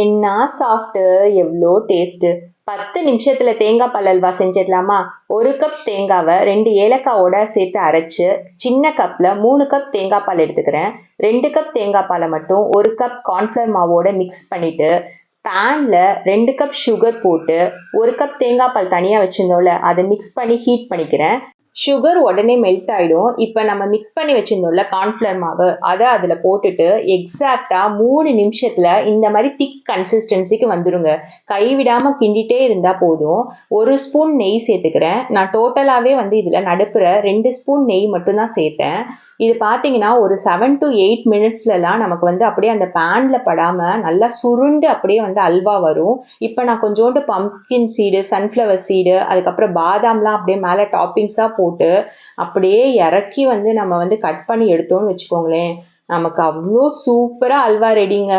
என்ன சாஃப்ட்டு, எவ்வளோ டேஸ்ட்டு. 10 நிமிஷத்துல தேங்காய் பால் அல்வா செஞ்சிடலாமா? 1 கப் தேங்காவை 2 ஏலக்காவோட சேர்த்து அரைச்சு சின்ன கப்பில் 3 கப் தேங்காய் பால் எடுத்துக்கிறேன். 2 கப் தேங்காய் பாலை மட்டும் 1 கப் கார்ன்ஃப்ளவர் மாவோட மிக்ஸ் பண்ணிவிட்டு பேனில் 2 கப் சுகர் போட்டு 1 கப் தேங்காய் பால் தனியாக வச்சுருந்தோம்ல அதை மிக்ஸ் பண்ணி ஹீட் பண்ணிக்கிறேன். சுகர் உடனே மெல்ட் ஆகிடும். இப்போ நம்ம மிக்ஸ் பண்ணி வச்சுருந்தோம்ல கார்ன்ஃப்ளவர் மாவு அதை அதில் போட்டுட்டு எக்ஸாக்டாக 3 நிமிஷத்தில் இந்த மாதிரி திக் கன்சிஸ்டன்சிக்கு வந்துடுங்க. கைவிடாமல் கிண்டிகிட்டே இருந்தால் போதும். 1 ஸ்பூன் நெய் சேர்த்துக்கிறேன். நான் டோட்டலாகவே இதில் நடுப்புற 2 ஸ்பூன் நெய் மட்டும்தான் சேர்த்தேன். இது பார்த்தீங்கன்னா ஒரு 7 to 8 மினிட்ஸ்லலாம் நமக்கு அப்படியே அந்த பேனில் படாமல் நல்லா சுருண்டு அப்படியே அல்வா வரும். இப்போ நான் கொஞ்சோண்டு பம்ப்கின் சீடு, சன்ஃப்ளவர் சீடு, அதுக்கப்புறம் பாதாம்லாம் அப்படியே மேலே டாப்பிங்ஸாக போட்டு அப்படியே இறக்கி நம்ம கட் பண்ணி எடுத்தோம்னு வச்சுக்கோங்களேன், நமக்கு அவ்வளோ சூப்பராக அல்வா ரெடிங்க.